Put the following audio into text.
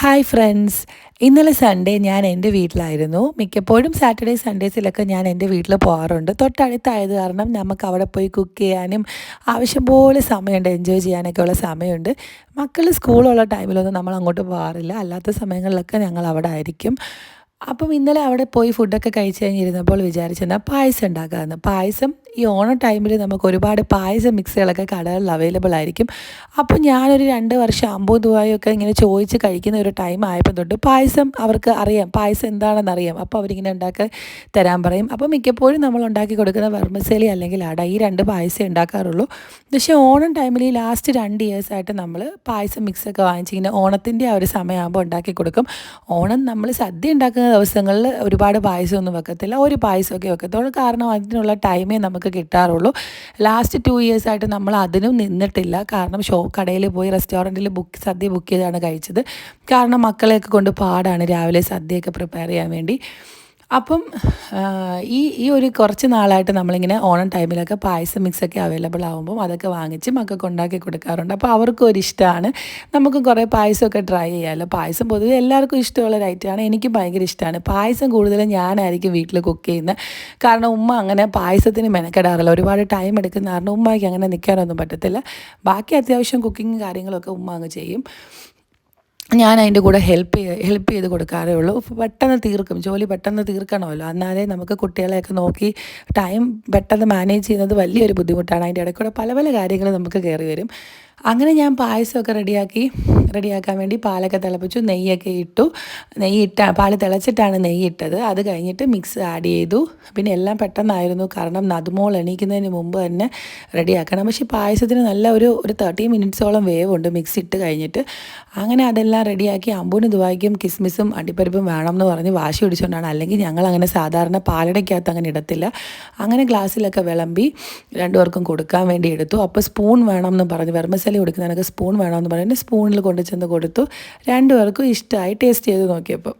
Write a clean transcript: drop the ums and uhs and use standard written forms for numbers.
Hi friends, ഇന്നലെ Sunday ഞാൻ എൻ്റെ വീട്ടിലായിരുന്നു. മിക്കപ്പോഴും സാറ്റർഡേ സൺഡേസിലൊക്കെ ഞാൻ എൻ്റെ വീട്ടിൽ പോകാറുണ്ട്. തൊട്ടടുത്തായത് കാരണം നമുക്ക് അവിടെ പോയി കുക്ക് ചെയ്യാനും ആവശ്യം പോലെ സമയമുണ്ട്, എൻജോയ് ചെയ്യാനൊക്കെ ഉള്ള സമയമുണ്ട്. മക്കൾ സ്കൂളുള്ള ടൈമിലൊന്നും നമ്മൾ അങ്ങോട്ട് പോകാറില്ല. അല്ലാത്ത സമയങ്ങളിലൊക്കെ ഞങ്ങൾ അവിടെ ആയിരിക്കും. അപ്പം ഇന്നലെ അവിടെ പോയി ഫുഡൊക്കെ കഴിച്ച് കഴിഞ്ഞിരുന്നപ്പോൾ വിചാരിച്ചെന്നാൽ പായസം ഉണ്ടാക്കാമെന്ന്. പായസം ഈ ഓണം ടൈമിൽ നമുക്ക് ഒരുപാട് പായസം മിക്സുകളൊക്കെ കടകളിൽ അവൈലബിൾ ആയിരിക്കും. അപ്പോൾ ഞാനൊരു 2 വർഷം 50 രൂപയൊക്കെ ഇങ്ങനെ ചോദിച്ച് കഴിക്കുന്ന ഒരു ടൈം ആയപ്പോൾ തൊട്ട് പായസം അവർക്ക് അറിയാം, പായസം എന്താണെന്ന് അറിയാം. അപ്പോൾ അവരിങ്ങനെ ഉണ്ടാക്കി തരാൻ പറയും. അപ്പോൾ മിക്കപ്പോഴും നമ്മൾ ഉണ്ടാക്കി കൊടുക്കുന്ന വെർമിസെലി അല്ലെങ്കിൽ അട, ഈ 2 പായസം ഉണ്ടാക്കാറുള്ളൂ. പക്ഷേ ഓണം ടൈമിൽ ഈ ലാസ്റ്റ് 2 ഇയേഴ്സായിട്ട് നമ്മൾ പായസം മിക്സൊക്കെ വാങ്ങിച്ചിങ്ങനെ ഓണത്തിൻ്റെ ആ ഒരു സമയമാകുമ്പോൾ ഉണ്ടാക്കി കൊടുക്കും. ഓണം നമ്മൾ സദ്യ ഉണ്ടാക്കുന്ന ദിവസങ്ങളിൽ ഒരുപാട് പായസമൊന്നും വെക്കത്തില്ല, ഒരു പായസമൊക്കെ വെക്കത്തുള്ളൂ. കാരണം അതിനുള്ള ടൈമേ നമുക്ക് കിട്ടാറുള്ളൂ. ലാസ്റ്റ് 2 ഇയേഴ്സായിട്ട് നമ്മൾ അതിനും നിന്നിട്ടില്ല. കാരണം കടയിൽ പോയി റെസ്റ്റോറൻറ്റിൽ സദ്യ ബുക്ക് ചെയ്താണ് കഴിച്ചത്. കാരണം മക്കളെയൊക്കെ കൊണ്ട് പാടാണ് രാവിലെ സദ്യയൊക്കെ പ്രിപ്പയർ ചെയ്യാൻ വേണ്ടി. അപ്പം ഈ ഈ ഒരു കുറച്ച് നാളായിട്ട് നമ്മളിങ്ങനെ ഓണം ടൈമിലൊക്കെ പായസം മിക്സൊക്കെ അവൈലബിൾ ആകുമ്പം അതൊക്കെ വാങ്ങിച്ച് മക്കൾക്ക് ഉണ്ടാക്കി കൊടുക്കാറുണ്ട്. അപ്പോൾ അവർക്കും ഒരിഷ്ടമാണ്. നമുക്ക് കുറേ പായസമൊക്കെ ട്രൈ ചെയ്യാമല്ലോ. പായസം പൊതുവെ എല്ലാവർക്കും ഇഷ്ടമുള്ള ഒരു ഐറ്റമാണ്. എനിക്കും ഭയങ്കര ഇഷ്ടമാണ്. പായസം കൂടുതലും ഞാനായിരിക്കും വീട്ടിൽ കുക്ക് ചെയ്യുന്നത്. കാരണം ഉമ്മ അങ്ങനെ പായസത്തിന് മെനക്കെടാറില്ല. ഒരുപാട് ടൈം എടുക്കുന്ന കാരണം ഉമ്മയ്ക്ക് അങ്ങനെ നിൽക്കാനൊന്നും പറ്റത്തില്ല. ബാക്കി അത്യാവശ്യം കുക്കിങ്ങും കാര്യങ്ങളൊക്കെ ഉമ്മ അങ്ങ് ചെയ്യും. ഞാൻ അതിൻ്റെ കൂടെ ഹെൽപ്പ് ചെയ്ത് കൊടുക്കാറേ ഉള്ളൂ. പെട്ടെന്ന് തീർക്കും, ജോലി പെട്ടെന്ന് തീർക്കണമല്ലോ. എന്നാലേ നമുക്ക് കുട്ടികളെയൊക്കെ നോക്കി ടൈം പെട്ടെന്ന് മാനേജ് ചെയ്യുന്നത് വലിയൊരു ബുദ്ധിമുട്ടാണ്. അതിൻ്റെ ഇടയ്ക്കൂടെ പല പല കാര്യങ്ങൾ നമുക്ക് കയറി വരും. അങ്ങനെ ഞാൻ പായസമൊക്കെ റെഡിയാക്കാൻ വേണ്ടി പാലൊക്കെ തിളപ്പിച്ചു, നെയ്യൊക്കെ ഇട്ടു. പാൽ തിളച്ചിട്ടാണ് നെയ്യ് ഇട്ടത്. അത് കഴിഞ്ഞിട്ട് മിക്സ് ആഡ് ചെയ്തു. പിന്നെ എല്ലാം പെട്ടെന്നായിരുന്നു, കാരണം നടുമോൾ എണീക്കുന്നതിന് മുമ്പ് തന്നെ റെഡിയാക്കണം. പക്ഷേ പായസത്തിന് നല്ല ഒരു 30 മിനിറ്റ്സോളം വേവുണ്ട് മിക്സ് ഇട്ട് കഴിഞ്ഞിട്ട്. അങ്ങനെ അതെല്ലാം റെഡിയാക്കി. അമ്പൂന് ദുബായ്ക്കും കിസ്മിസും അണ്ടിപ്പരിപ്പും വേണം എന്ന് പറഞ്ഞ് വാശി പിടിച്ചുകൊണ്ടാണ്. അല്ലെങ്കിൽ ഞങ്ങളങ്ങനെ സാധാരണ പാലടയ്ക്കകത്ത് അങ്ങനെ ഇടത്തില്ല. അങ്ങനെ ഗ്ലാസ്സിലൊക്കെ വിളമ്പി 2 പേർക്കും കൊടുക്കാൻ വേണ്ടി എടുത്തു. അപ്പോൾ സ്പൂൺ വേണം എന്ന് പറഞ്ഞ്, വെർമസലി കൊടുക്കുന്നതിനൊക്കെ സ്പൂൺ വേണമെന്ന് പറഞ്ഞ് സ്പൂണിൽ കൊണ്ടു ചെന്ന് കൊടുത്തു. 2 പേർക്കും ഇഷ്ടമായി. ടേസ്റ്റ് ചെയ്ത് നോക്കിയപ്പോൾ